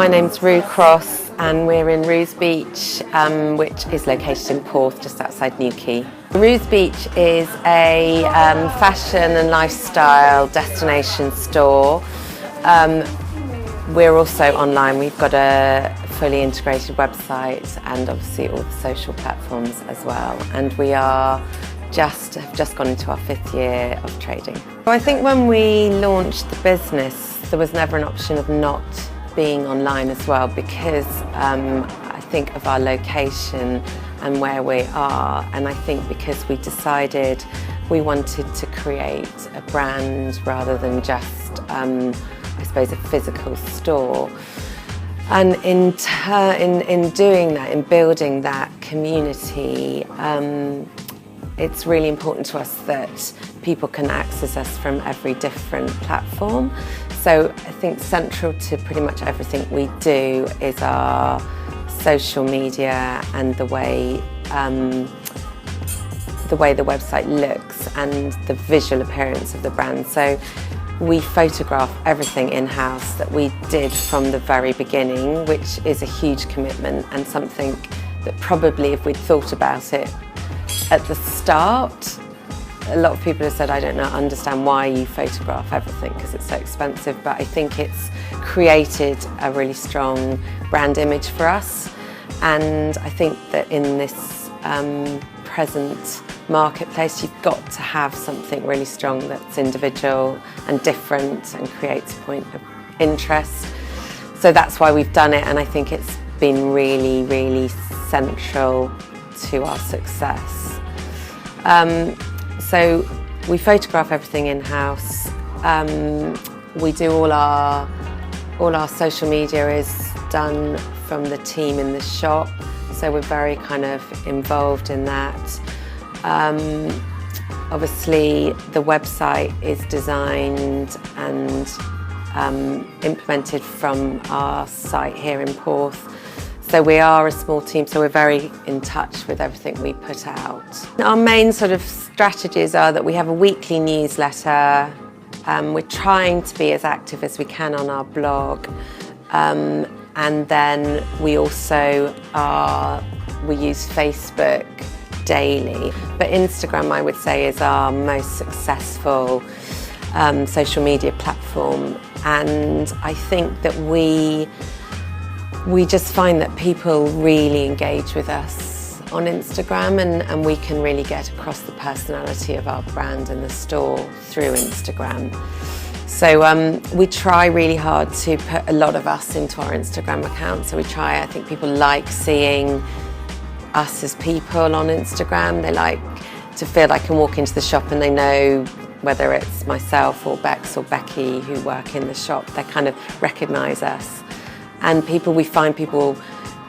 My name's Roo Cross and we're in Roos Beach, which is located in Porth, just outside Newquay. Roos Beach is a fashion and lifestyle destination store. We're also online. We've got a fully integrated website and obviously all the social platforms as well. And we have just gone into our 5th year of trading. I think when we launched the business, there was never an option of not being online as well, because I think of our location and where we are, and I think because we decided we wanted to create a brand rather than just I suppose a physical store. And in doing that, in building that community, it's really important to us that people can access us from every different platform. So I think central to pretty much everything we do is our social media and the way the website looks and the visual appearance of the brand. So we photograph everything in-house that we did from the very beginning, which is a huge commitment and something that probably if we'd thought about it at the start, a lot of people have said, I don't understand why you photograph everything because it's so expensive, but I think it's created a really strong brand image for us. And I think that in this present marketplace, you've got to have something really strong that's individual and different and creates a point of interest. So that's why we've done it, and I think it's been really, really central to our success. So we photograph everything in-house. We do all our social media is done from the team in the shop, so we're very kind of involved in that. Obviously the website is designed and implemented from our site here in Porth. So we are a small team, so we're very in touch with everything we put out. Our main sort of strategies are that we have a weekly newsletter. We're trying to be as active as we can on our blog. And then we also we use Facebook daily. But Instagram, I would say, is our most successful social media platform. And I think that we just find that people really engage with us on Instagram, and we can really get across the personality of our brand and the store through Instagram. So we try really hard to put a lot of us into our Instagram account. So I think people like seeing us as people on Instagram. They like to feel they can walk into the shop and they know whether it's myself or Bex or Becky who work in the shop, they kind of recognise us. And we find people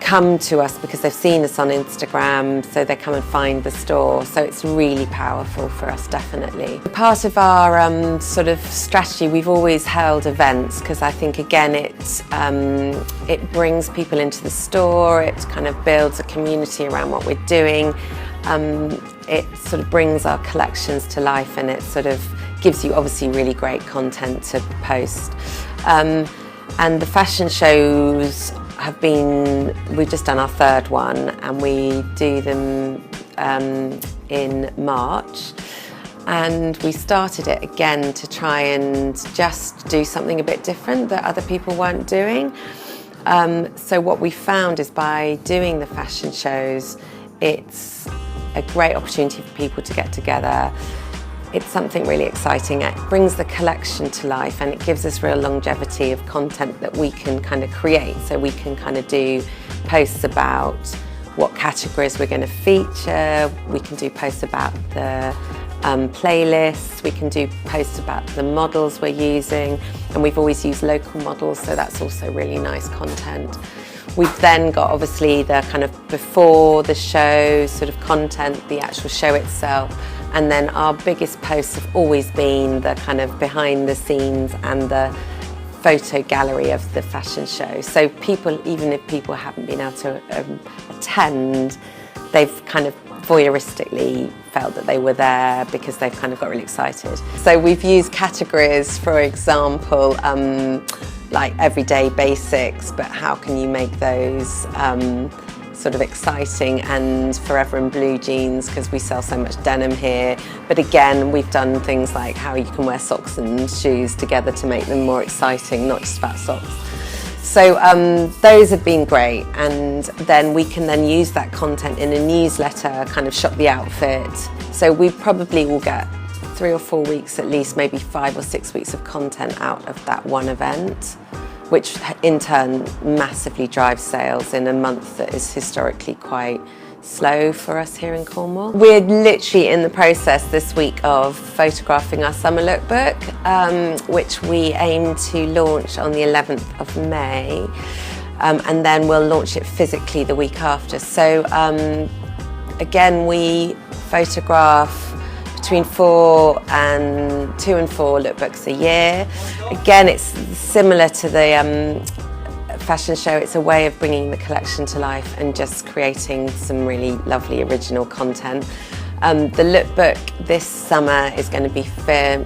come to us because they've seen us on Instagram, so they come and find the store. So it's really powerful for us, definitely. Part of our sort of strategy, we've always held events because I think, again, it brings people into the store, it kind of builds a community around what we're doing. It sort of brings our collections to life, and it sort of gives you obviously really great content to post. And the fashion shows we've just done our 3rd one, and we do them in March. And we started it again to try and just do something a bit different that other people weren't doing. So what we found is by doing the fashion shows, it's a great opportunity for people to get together. It's something really exciting. It brings the collection to life, and it gives us real longevity of content that we can kind of create. So we can kind of do posts about what categories we're going to feature. We can do posts about the playlists. We can do posts about the models we're using, and we've always used local models, so that's also really nice content. We've then got obviously the kind of before the show sort of content, the actual show itself. And then our biggest posts have always been the kind of behind the scenes and the photo gallery of the fashion show. So people, even if people haven't been able to attend, they've kind of voyeuristically felt that they were there because they've kind of got really excited. So we've used categories, for example, like everyday basics, but how can you make those sort of exciting, and forever in blue jeans because we sell so much denim here. But again, we've done things like how you can wear socks and shoes together to make them more exciting, not just fat socks. So those have been great, and then we can then use that content in a newsletter, kind of shop the outfit. So we probably will get 3 or 4 weeks at least, maybe 5 or 6 weeks of content out of that one event, which in turn massively drives sales in a month that is historically quite slow for us here in Cornwall. We're literally in the process this week of photographing our summer lookbook, which we aim to launch on the 11th of May, and then we'll launch it physically the week after. So again, we photograph between 2 and 4 lookbooks a year. Again, it's similar to the fashion show. It's a way of bringing the collection to life and just creating some really lovely original content. The lookbook this summer is going to be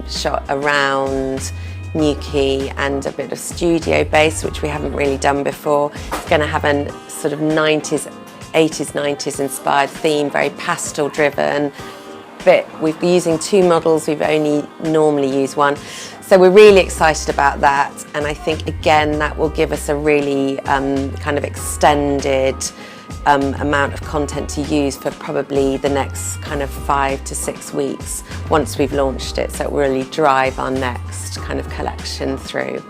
shot around Newquay and a bit of studio base, which we haven't really done before. It's going to have a sort of 80s, 90s inspired theme, very pastel driven. But we've been using 2 models, we've only normally used 1. So we're really excited about that, and I think again that will give us a really kind of extended amount of content to use for probably the next kind of 5 to 6 weeks once we've launched it, so it will really drive our next kind of collection through.